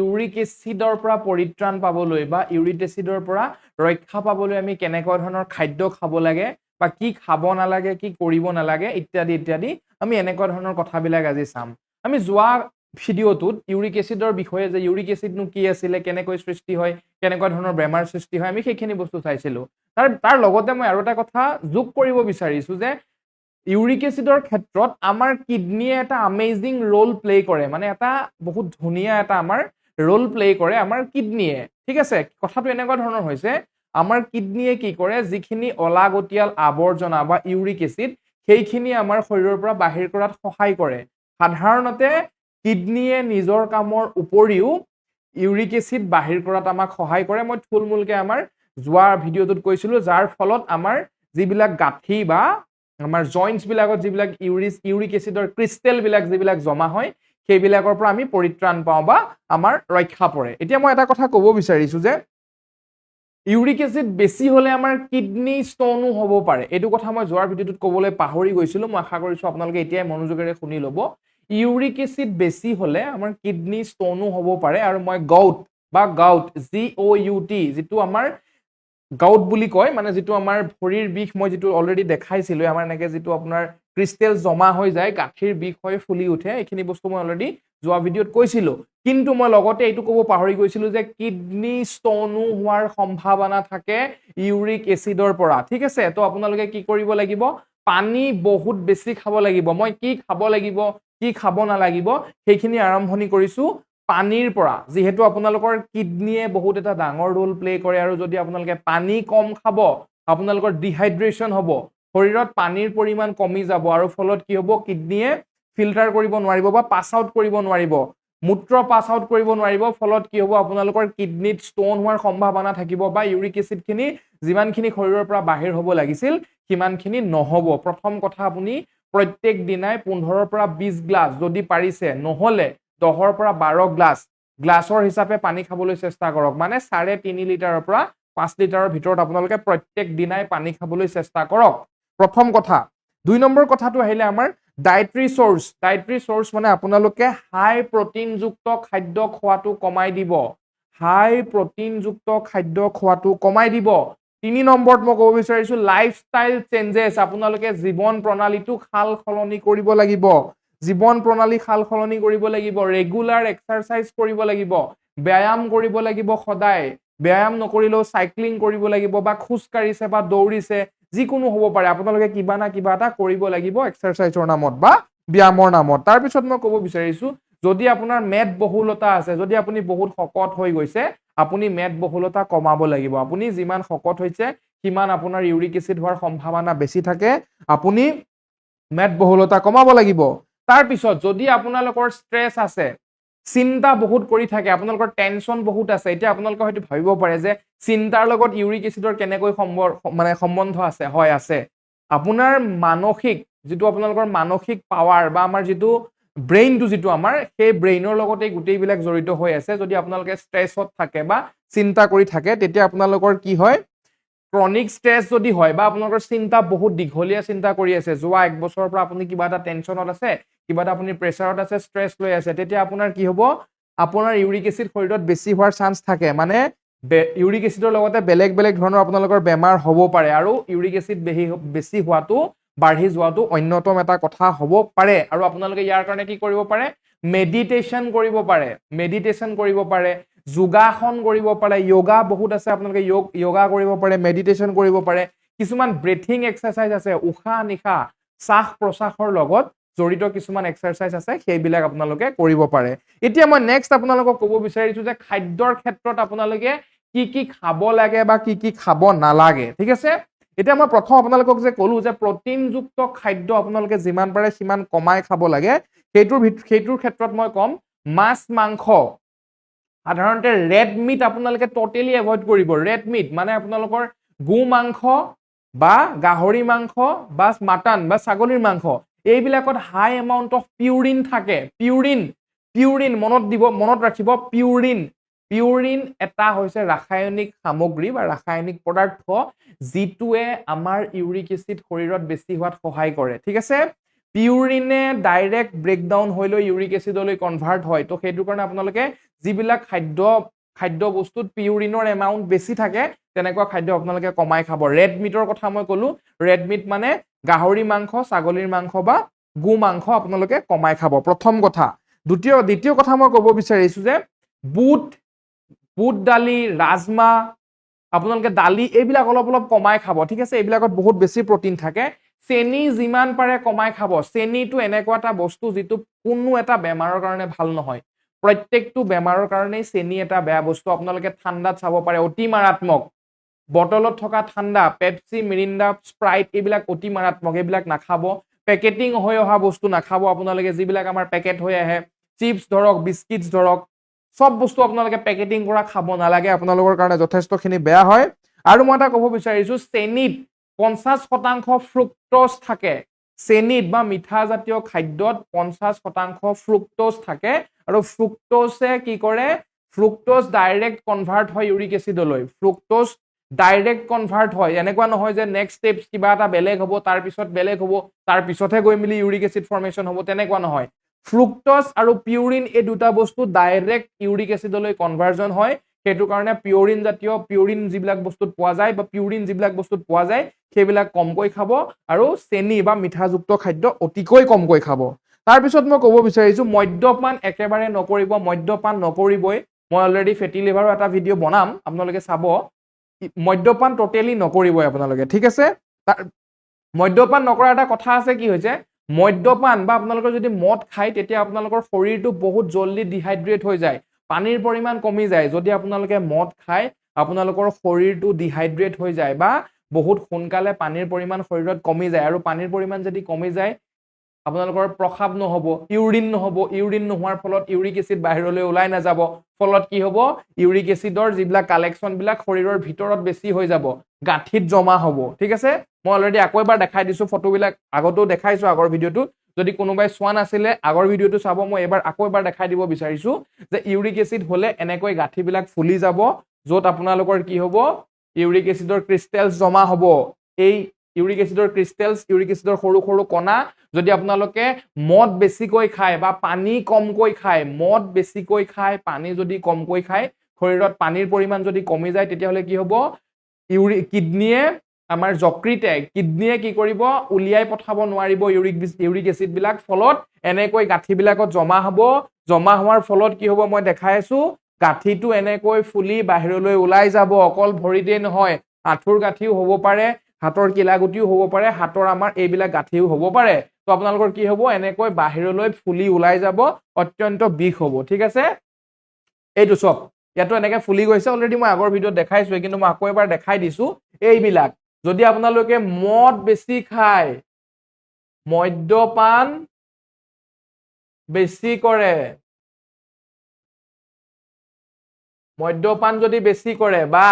uric এচিডৰ পৰা পৰিত্ৰাণ পাবলৈ বা ইউৰিক এচিডৰ পৰা ৰক্ষা পাবলৈ আমি কেনেকুৱা ধৰণৰ খাদ্য খাব লাগে বা কি খাব নালাগে কি কৰিব নালাগে ইত্যাদি ইত্যাদি আমি এনেকুৱা ধৰণৰ কথাবিলাক আজি চাম আমি যোৱা ভিডিঅ'টোত ইউৰিক এচিডৰ বিষয়ে যে ইউৰিক এচিডনো কি আছিলে কেনেকৈ সৃষ্টি হয় কেনেকুৱা ধৰণৰ বেমাৰ সৃষ্টি হয় আমি সেইখিনি বস্তু চাইছিলো তাৰ লগতে মই আৰু এটা কথা যোগ কৰিব বিচাৰিছো যে ইউৰিক এচিডৰ ক্ষেত্ৰত আমাৰ কিডনিয়ে এটা আমেজিং ৰোল প্লে কৰে মানে এটা বহুত ধুনীয়া এটা আমাৰ ৰোল প্লে কৰে আমাৰ কিডনিয়ে ঠিক আছে কথাটো এনেকুৱা ধৰণৰ হৈছে আমাৰ কিডনিয়ে কি কৰে যিখিনি অলাগতিয়াল আৱৰ্জনা বা ইউৰিক এচিড সেইখিনি আমাৰ শৰীৰৰ পৰা বাহিৰ কৰাত সহায় কৰে সাধাৰণতে কিডনিয়ে নিজৰ কামৰ উপৰিও ইউৰিক এচিড বাহিৰ কৰাত আমাক সহায় কৰে মই থুলমূলকে আমাৰ যোৱা ভিডিঅ'টোত কৈছিলো যাৰ ফলত আমাৰ যিবিলাক গাঁঠি বা আমাৰ জইন্টছ বিলাকত যিবিলাক ইউৰিক এচিডৰ ক্ৰিষ্টেল বিলাক যিবিলাক জমা হয় সেইবিলাকৰ পৰা আমি পৰিত্ৰাণ পাওঁ বা আমাৰ ৰক্ষা পৰে এতিয়া মই এটা কথা ক'ব বিচাৰিছো যে ইউৰিক এচিড বেছি হলে আমাৰ কিডনি ষ্টোনো হ'ব পাৰে এইটো কথা মই যোৱাৰ ভিডিঅ'টোত ক'বলৈ পাহৰি গৈছিলো মই আশা কৰিছো আপোনালোকে এতিয়াই মনোযোগেৰে শুনি ল'ব ইউৰিক এচিড বেছি হলে আমাৰ কিডনি ষ্টোনো হ'ব পাৰে আৰু মই গাউট GOUT যিটো আমাৰ গাউট বুলি কয় মানে যিটো আমাৰ ভৰিৰ বিষ মই যিটো অলৰেডি দেখাইছিলো আমাৰ এনেকে যিটো আপোনাৰ ক্ৰিষ্টেল জমা হৈ যায় গাঁঠিৰ বিষ হৈ ফুলি উঠে এইখিনি বস্তু মই অলৰেডি যোৱা ভিডিঅ'ত কৈছিলো কিন্তু মই লগতে এইটো ক'ব পাহৰি গৈছিলো যে কিডনি ষ্টোনো হোৱাৰ সম্ভাৱনা থাকে ইউৰিক এচিডৰ পৰা ঠিক আছে তো আপোনালোকে কি কৰিব লাগিব পানী বহুত বেছি খাব লাগিব মই কি খাব লাগিব কি খাব নালাগিব সেইখিনি আৰম্ভণি কৰিছো পানীৰ পৰা যেহেতু আপোনালোকৰ কিডনিয়ে বহুত এটা ডাঙৰ ৰোল প্লে কৰে আৰু যদি আপোনালোকে পানী কম খাব আপোনালোকৰ ডিহাইড্ৰেশ্যন হ'ব শৰীৰত পানীৰ পৰিমাণ কমি যাব আৰু ফলত কি হ'ব কিডনিয়ে ফিল্টাৰ কৰিব নোৱাৰিব বা পাছ আউট কৰিব নোৱাৰিব মূত্ৰ পাছ আউট কৰিব নোৱাৰিব ফলত কি হ'ব আপোনালোকৰ কিডনিত ষ্টোন হোৱাৰ সম্ভাৱনা থাকিব বা ইউৰিক এচিড খিনি যিমানখিনি শৰীৰৰ পৰা বাহিৰ হ'ব লাগিছিল সিমানখিনি নহ'ব প্ৰথম কথা আপুনি প্ৰত্যেক দিনাই 15 পৰা 20 গ্লাছ যদি পাৰিছে নহ'লে 10 পৰা 12 গ্লাছৰ হিচাপে পানী খাবলৈ চেষ্টা কৰক মানে 3.5 লিটাৰৰ পৰা 5 লিটাৰৰ ভিতৰত আপোনালোকে প্ৰত্যেক দিনাই পানী খাবলৈ চেষ্টা কৰক প্ৰথম কথা দুই নম্বৰ কথাটো আহিলে আমাৰ ডায়েটৰী সোৰ্স মানে আপোনালোকে হাই প্ৰটিনযুক্ত খাদ্য খোৱাটো কমাই দিব হাই প্ৰটিনযুক্ত খাদ্য খোৱাটো কমাই দিব 3 নম্বৰত মই ক'ব বিচাৰিছো লাইফষ্টাইল চেঞ্জেছ আপোনালোকে জীৱন প্ৰণালীটো সাল-সলনি কৰিব লাগিব জীৱন প্ৰণালী সাল-সলনি কৰিব লাগিব ৰেগুলাৰ এক্সাৰসাইজ কৰিব লাগিব ব্যায়াম কৰিব লাগিব সদায় ব্যায়াম নকৰিলেও সাইক্লিং কৰিব লাগিব বা খোজ কাঢ়িছে বা দৌৰিছে যিকোনো হ'ব পাৰে আপোনালোকে কিবা না কিবা এটা কৰিব লাগিব এক্সাৰসাইজৰ নামত বা ব্যায়ামৰ নামত তাৰ পিছত মই ক'ব বিচাৰিছো যদি আপোনাৰ মেদ বহুলতা আছে যদি আপুনি বহুত শকত হৈ গৈছে আপুনি মেদ বহুলতা কমাব লাগিব আপুনি যিমান শকত হৈছে কিমান আপোনাৰ ইউৰিক এচিড হোৱাৰ সম্ভাৱনা বেছি থাকে আপুনি মেদ বহুলতা কমাব লাগিব তাৰ পিছত যদি আপোনালোকৰ ষ্ট্ৰেছ আছে চিন্তা বহুত কৰি থাকে আপোনালোকৰ টেনচন বহুত আছে এতিয়া আপোনালোকে হয়তো ভাবিব পাৰে যে চিন্তাৰ লগত ইউৰিক এচিডৰ কেনেকৈ সম্বন্ধ আছে হয় আছে আপোনাৰ মানসিক যেটো আপোনালোকৰ মানসিক পাৱাৰ বা আমাৰ যেটো ব্ৰেইনটো যেটো আমাৰ সেই ব্ৰেইনৰ লগতে গুটেইবিলাক জড়িত হৈ আছে যদি আপোনালোকে ষ্ট্ৰেছত থাকে বা চিন্তা কৰি থাকে তেতিয়া আপোনালোকৰ কি হয় ক্ৰনিক ষ্ট্ৰেছ যদি হয় বা আপোনালোকৰ চিন্তা বহুত দীঘলীয়া চিন্তা কৰি আছে যোৱা 1 বছৰৰ পৰা আপুনি কিবা এটা টেনচনত আছে কিবা এটা আপুনি প্ৰেছাৰত আছে ষ্ট্ৰেছ লৈ আছে তেতিয়া আপোনাৰ কি হ'ব আপোনাৰ ইউৰিক এচিড শৰীৰত বেছি হোৱাৰ চান্স থাকে মানে ইউৰিক এচিডৰ লগতে বেলেগ ধৰণৰ আপোনালোকৰ বেমাৰ হ'ব পাৰে আৰু ইউৰিক এচিড বেছি হোৱাটো বাঢ়ি যোৱাটো অন্যতম এটা কথা হ'ব পাৰে আৰু আপোনালোকে ইয়াৰ কাৰণে কি কৰিব পাৰে মেডিটেশ্যন কৰিব পাৰে যোগাসন কৰিব পাৰে যোগা বহুত আছে আপোনালোকে যোগা কৰিব পাৰে মেডিটেশ্যন কৰিব পাৰে কিছুমান ব্ৰেথিং এক্সাৰসাইজ আছে উশাহ নিশাহ শ্বাস প্ৰশ্বাসৰ লগত জড়িত কিছুমান এক্সাৰসাইজ আছে সেইবিলাক আপোনালোকে কৰিব পাৰে এতিয়া মই নেক্সট আপোনালোকক ক'ব বিচাৰিছো যে খাদ্যৰ ক্ষেত্ৰত আপোনালোকে কি খাব লাগে বা কি খাব নালাগে ঠিক আছে এতিয়া মই প্ৰথম আপোনালোকক যে ক'লো যে প্ৰটিনযুক্ত খাদ্য আপোনালোকে যিমান পাৰে সিমান কমাই খাব লাগে সেইটোৰ ক্ষেত্ৰত মই কম মাছ মাংস সাধাৰণতে ৰেড মিট আপোনালোকে টোটালি এভয়েড কৰিব ৰেড মিট মানে আপোনালোকৰ গো মাংস বা গাহৰি মাংস বা মাটন বা ছাগলীৰ মাংস এইবিলাকত হাই এমাউন্ট অফ পিউৰিন থাকে পিউৰিন মনত ৰাখিব পিউৰিন এটা হৈছে ৰাসায়নিক সামগ্ৰী বা ৰাসায়নিক পদাৰ্থ যিটোৱে আমাৰ ইউৰিক এচিড শৰীৰত বেছি হোৱাত সহায় কৰে ঠিক আছে পিউৰিনে ডাইৰেক্ট ব্ৰেকডাউন হৈ লৈ ইউৰিক এচিডলৈ কনভাৰ্ট হয় তো সেইটো কাৰণে আপোনালোকে যিবিলাক খাদ্য বস্তুত পিউৰিনৰ এমাউণ্ট বেছি থাকে তেনেকুৱা খাদ্য আপোনালোকে কমাই খাব ৰেড মিটৰ কথা মই ক'লো ৰেড মিট মানে গাহৰি মাংস ছাগলীৰ মাংস বা গু মাংস আপোনালোকে কমাই খাব প্ৰথম কথা দ্বিতীয় কথা মই ক'ব বিচাৰিছো যে বুট দালি ৰাজমা আপোনালোকে দালি এইবিলাক অলপ কমাই খাব ঠিক আছে এইবিলাকত বহুত বেছি প্ৰটিন থাকে চেনি যিমান পাৰে কমাই খাব চেনিটো এনেকুৱা এটা বস্তু যিটো কোনো এটা বেমাৰৰ কাৰণে ভাল নহয় প্ৰত্যেকটো বেমাৰৰ কাৰণে চেনি এটা বেয়া বস্তু আপোনালোকে ঠাণ্ডাত চাব পাৰে অতি মাৰাত্মক বটলত থকা ঠাণ্ডা পেপচি মিৰিণ্ডা স্প্ৰাইট এইবিলাক অতি মাৰাত্মক এইবিলাক নাখাব পেকেটিং হৈ অহা বস্তু নাখাব আপোনালোকে যিবিলাক আমাৰ পেকেট হৈ আহে চিপছ ধৰক বিস্কিটছ ধৰক সব বস্তু আপোনালোকে পেকেটিং কৰা খাব নালাগে আপোনালোকৰ কাৰণে যথেষ্টখিনি বেয়া হয় আৰু মই এটা ক'ব বিচাৰিছো চেনিত 50% ফ্ৰুক্টোজ থাকে চেনিত বা মিঠা জাতীয় খাদ্যত 50% ফ্ৰুক্টোজ থাকে আৰু ফ্ৰুক্টোজে কি কৰে ফ্ৰুক্টোজ ডাইৰেক্ট কনভাৰ্ট হয় ইউৰিক এচিডলৈ ফ্ৰুক্টোজ ডাইৰেক্ট কনভাৰ্ট হয় এনেকুৱা নহয় যে নেক্সট ষ্টেপছ কিবা এটা বেলেগ হ'ব তাৰ পিছত বেলেগ হ'ব তাৰ পিছতহে গৈ মিলি ইউৰিক এচিড ফৰ্মেশ্যন হ'ব তেনেকুৱা নহয় ফ্ৰুক্টোজ আৰু পিউৰিন এই দুটা বস্তু ডাইৰেক্ট ইউৰিক এচিডলৈ কনভাৰ্জন হয় সেইটো কাৰণে পিউৰিন যিবিলাক বস্তুত পোৱা যায় বা পিউৰিন যিবিলাক বস্তুত পোৱা যায় সেইবিলাক কমকৈ খাব আৰু চেনি বা মিঠাযুক্ত খাদ্য অতিকৈ কমকৈ খাব তাৰ পিছত মই ক'ব বিচাৰিছো মদ্যপান একেবাৰে নকৰিব মদ্যপান নকৰিবই মই অলৰেডি ফেটি লিভাৰৰ এটা ভিডিঅ' বনাম আপোনালোকে চাব মদ্যপান টোটেলি নকৰিবই আপোনালোকে ঠিক আছে মদ্যপান নকৰা এটা কথা আছে কি হৈছে মদ্যপান বা আপোনালোকৰ যদি মদ খায় তেতিয়া আপোনালোকৰ শৰীৰটো বহুত জলদি ডিহাইড্ৰেট হৈ যায় পানীৰ পৰিমাণ কমি যায় যদি আপোনালোকে মদ খায় আপোনালোকৰ শৰীৰটো ডিহাইড্ৰেট হৈ যায় বা বহুত সোনকালে পানীৰ পৰিমাণ শৰীৰত কমি যায় আৰু পানীৰ পৰিমাণ যদি কমি যায় আপোনালোকৰ প্ৰসাব নহব ইউৰিন নোহোৱাৰ ফলত ইউৰিক এচিড বাহিৰলৈ ওলাই নাযাব ফলত কি হ'ব ইউৰিক এচিডৰ যিবিলাক কালেকশ্যন বিলাক শৰীৰৰ ভিতৰত বেছি হৈ যাব গাঁঠিত জমা হ'ব ঠিক আছে মই অলৰেডি আকৌ এবাৰ দেখাই দিছো ফটোবিলাক আগতেও দেখাইছো আগৰ ভিডিঅ'টোত যদি কোনোবাই চোৱা নাছিলে আগৰ ভিডিঅ'টো চাব মই এবাৰ আকৌ এবাৰ দেখাই দিব বিচাৰিছো যে ইউৰিক এচিড হলে এনেকৈ গাঁঠিবিলাক ফুলি যাব য'ত আপোনালোকৰ কি হ'ব ইউৰিক এচিডৰ ক্ৰিষ্টেলছ জমা হ'ব এই ইউৰিক এচিডৰ ক্ৰিষ্টেলছ ইউৰিক এচিডৰ সৰু সৰু কণা যদি আপোনালোকে মদ বেছিকৈ খায় বা পানী কমকৈ খায় মদ বেছিকৈ খায় পানী যদি কমকৈ খায় শৰীৰত পানীৰ পৰিমাণ যদি কমি যায় তেতিয়াহ'লে কি হ'ব কিডনীয়ে আমাৰ যকৃতে কিডনীয়ে কি কৰিব উলিয়াই পঠাব নোৱাৰিব ইউৰিক এচিড বিলাক ফলত এনেকৈ গাঁঠিবিলাকত জমা হ'ব জমা হোৱাৰ ফলত কি হ'ব মই দেখাই আছো গাঁঠিটো এনেকৈ ফুলি বাহিৰলৈ ওলাই যাব অকল ভৰিতে নহয় আঁঠুৰ গাঁঠিও হ'ব পাৰে হাতৰ কিলাগুটিও হ'ব পাৰে হাতৰ আমাৰ এইবিলাক গাঁঠিও হ'ব পাৰে তো আপোনালোকৰ কি হ'ব এনেকৈ বাহিৰলৈ ফুলি ওলাই যাব অত্যন্ত বিষ হ'ব ঠিক আছে এইটো সব ইয়াতো এনেকৈ ফুলি গৈছে অলৰেডি মই আগৰ ভিডিঅ'ত দেখাইছো কিন্তু মই আকৌ এবাৰ দেখাই দিছো এইবিলাক যদি আপোনালোকে মদ বেছি খায় মদ্যপান বেছি কৰে মদ্যপান যদি বেছি কৰে বা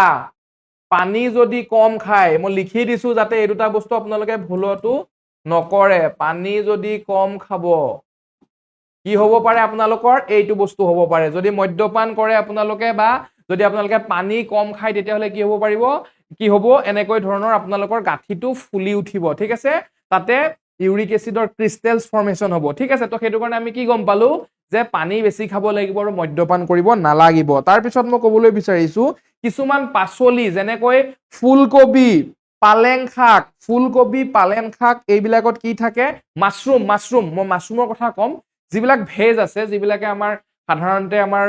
পানী যদি কম খায় মই লিখি দিছো যাতে এই দুটা বস্তু আপোনালোকে ভুলতো নকৰে পানী যদি কম খাব কি হ'ব পাৰে আপোনালোকৰ এইটো বস্তু হ'ব পাৰে যদি মদ্যপান কৰে আপোনালোকে বা যদি আপোনালোকে পানী কম খায় তেতিয়াহ'লে কি হ'ব পাৰিব কি হ'ব এনেকৈ ধৰণৰ আপোনালোকৰ গাঁঠিটো ফুলি উঠিব ঠিক আছে তাতে ইউৰিক এচিডৰ ক্ৰিষ্টেলছ ফৰ্মেশ্যন হ'ব ঠিক আছে তো সেইটো কাৰণে আমি কি গম পালো যে পানী বেছি খাব লাগিব আৰু মদ্যপান কৰিব নালাগিব তাৰ পিছত মই ক'বলৈ বিচাৰিছো কিছুমান পাচলি যেনেকৈ ফুলকবি পালেং শাক এইবিলাকত কি থাকে মাছৰুম মই মাছৰুমৰ কথা ক'ম যিবিলাক ভেজ আছে যিবিলাকে আমাৰ সাধাৰণতে আমাৰ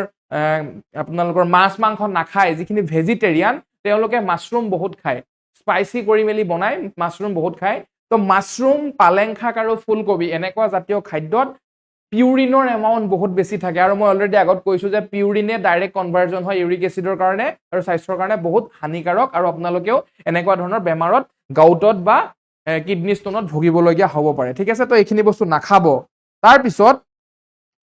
আপোনালোকৰ মাছ মাংস নাখায় যিখিনি ভেজিটেৰিয়ান তেওঁলোকে মাছৰুম বহুত খায় স্পাইচি কৰি মেলি বনাই মাছৰুম বহুত খায় তো মাছৰুম পালেং শাক আৰু ফুলকবি এনেকুৱা জাতীয় খাদ্যত পিউৰিনৰ এমাউণ্ট বহুত বেছি থাকে আৰু মই অলৰেডি আগত কৈছো যে পিউৰিনে ডাইৰেক্ট কনভাৰ্জন হয় ইউৰিক এচিডৰ কাৰণে আৰু স্বাস্থ্যৰ কাৰণে বহুত হানিকাৰক আৰু আপোনালোকেও এনেকুৱা ধৰণৰ বেমাৰত গাউটত বা কিডনী ষ্টোনত ভুগিবলগীয়া হ'ব পাৰে ঠিক আছে তো এইখিনি বস্তু নাখাব তাৰ পিছত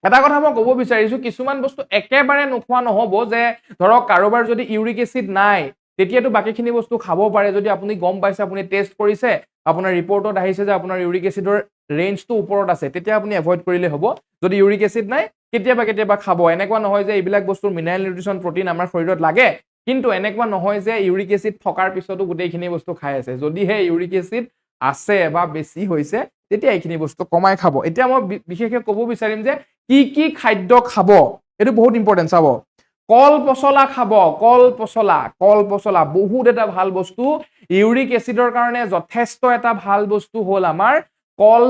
এটা কথা মই ক'ব বিচাৰিছো কিছুমান বস্তু একেবাৰে নোখোৱা নহ'ব যে ধৰক কাৰোবাৰ যদি ইউৰিক এচিড নাই তেতিয়াতো বাকীখিনি বস্তু খাব পাৰে যদি আপুনি গম পাইছে আপুনি টেষ্ট কৰিছে আপোনাৰ ৰিপৰ্টত আহিছে যে আপোনাৰ ইউৰিক এচিডৰ ৰেঞ্জটো ওপৰত আছে তেতিয়া আপুনি এভয়েড কৰিলে হ'ব যদি ইউৰিক এচিড নাই কেতিয়াবা খাব এনেকুৱা নহয় যে এইবিলাক বস্তুৰ মিনাৰেল নিউট্ৰিচন প্ৰটিন আমাৰ শৰীৰত লাগে কিন্তু এনেকুৱা নহয় যে ইউৰিক এচিড থকাৰ পিছতো গোটেইখিনি বস্তু খাই আছে যদিহে ইউৰিক এচিড আছে বা বেছি হৈছে তেতিয়া এইখিনি বস্তু কমাই খাব এতিয়া মই বিশেষকৈ ক'ব বিচাৰিম যে কি খাদ্য খাব এইটো বহুত ইম্পৰ্টেন্ট চাব কল পচলা খাব কল পচলা বহুত এটা ভাল বস্তু ইউৰিক এচিডৰ কাৰণে যথেষ্ট এটা ভাল বস্তু হ'ল আমাৰ কল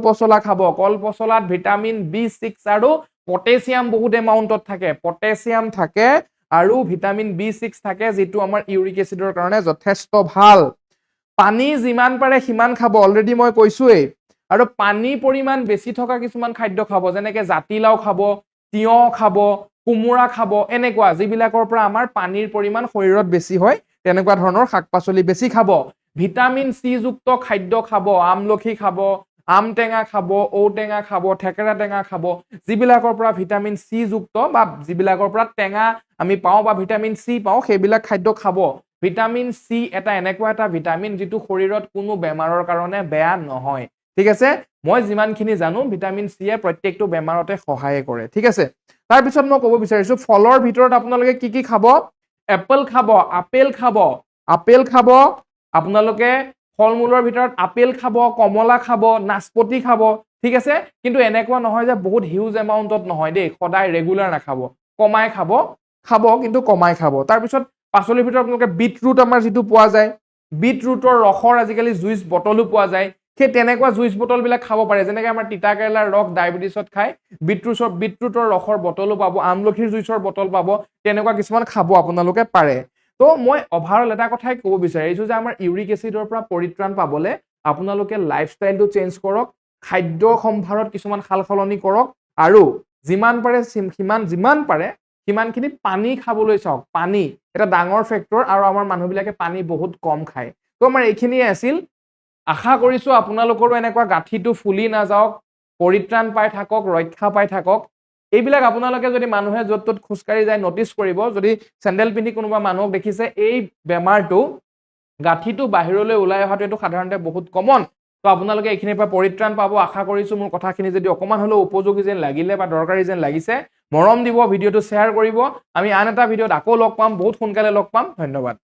পচলা খাব কল পচলাত ভিটামিন B6 আৰু পটাছিয়াম বহুত এমাউন্টত থাকে পটাছিয়াম থাকে আৰু ভিটামিন B6 থাকে যেটো আমাৰ ইউৰিক এচিডৰ কাৰণে যথেষ্ট ভাল পানী যিমান পাৰে সিমান খাব অলৰেডি মই কৈছোৱেই আৰু পানী পৰিমাণ বেছি থকা কিছুমান খাদ্য খাব যেনেকৈ জাতিলাও খাব তিয়হ খাব কুমুৰা খাব এনেকুৱা যিবিলাকৰ পৰা আমাৰ পানীৰ পৰিমাণ শৰীৰত বেছি হয় তেনেকুৱা ধৰণৰ শাক-পাচলি বেছি খাব ভিটামিন C যুক্ত খাদ্য খাব আমলখি খাব আম টেঙা খাব ঔটেঙা খাব থেকেৰা টেঙা খাব যিবিলাকৰ পৰা ভিটামিন C যুক্ত বা যিবিলাকৰ পৰা টেঙা আমি পাওঁ বা ভিটামিন C পাওঁ সেইবিলাক খাদ্য খাব ভিটামিন C এটা এনেকুৱা এটা ভিটামিন যেটো শৰীৰত কোনো বেমাৰৰ কাৰণে বেয়া নহয় ঠিক আছে মই যিমানখিনি জানো ভিটামিন C এ প্ৰত্যেকটো বেমাৰতে সহায় কৰে ঠিক আছে তাৰ পিছত মই ক'ব বিচাৰিছো ফলৰ ভিতৰত আপোনালোকে কি খাব এপল খাব আপেল খাব আপোনালোকে ফলমূলৰ ভিতৰত আপেল খাব কমলা খাব নাচপতি খাব ঠিক আছে কিন্তু এনেকুৱা নহয় যে বহুত হিউজ এমাউন্টত নহয় দেই সদায় ৰেগুলাৰ নাখাব কমাই খাব কিন্তু কমাই খাব তাৰ পিছত পাচলিৰ ভিতৰত আপোনালোকে বিটৰুট আমাৰ যেটো পোৱা যায় বিটৰুটৰ ৰসৰ আজিকালি জুইচ বটলো পোৱা যায় সেই তেনেকুৱা জুইচ বটল বিলাক খাব পাৰে যেনেকৈ আমাৰ তিতা কেৰেলাৰ ৰস ডায়াবেটিছত খায় বিটৰুটৰ ৰসৰ বটলো পাব আমলখিৰ জুইচৰ বটল পাব তেনেকুৱা কিছুমান খাব আপোনালোকে পাৰে তো মই ওভাৰঅল এটা কথাই ক'ব বিচাৰিছো যে আমাৰ ইউৰিক এচিডৰ পৰা পৰিত্ৰাণ পাবলে আপোনালোকে লাইফষ্টাইলটো চেঞ্জ কৰক খাদ্য সম্ভাৰত কিছুমান সালসলনি কৰক আৰু যিমান পাৰে সিমানখিনি পানী খাবলৈ চাওক পানী এটা ডাঙৰ ফেক্টৰ আৰু আমাৰ মানুহবিলাকে পানী বহুত কম খায় তো আমাৰ এইখিনিয়ে আছিল আশা কৰিছো আপোনালোকৰো এনেকুৱা গাঁঠিটো ফুলি নাযাওক পৰিত্ৰাণ পাই থাকক ৰক্ষা পাই থাকক এইবিলাক আপোনালোকে যদি মানুহে য'ত ত'ত খুচকাৰি যায় নটিচ কৰিব যদি চেন্ডেল পিন্ধি কোনোবা মানুহক দেখিছে এই বেমাৰটো গাঁঠিটো বাহিৰলৈ ওলাই অহাটো এটো সাধাৰণতে বহুত কমন তো আপোনালোকে এইখিনিৰ পৰা পৰিত্ৰাণ পাব আশা কৰিছো মোৰ কথাখিনি যদি অকমান হলেও উপযোগী যেন লাগিলে বা দৰকাৰী যেন লাগিছে মৰম দিব ভিডিঅটো শ্বেয়াৰ কৰিব আমি আন এটা ভিডিঅত আকৌ লগ পাম বহুত সোনকালে লগ পাম ধন্যবাদ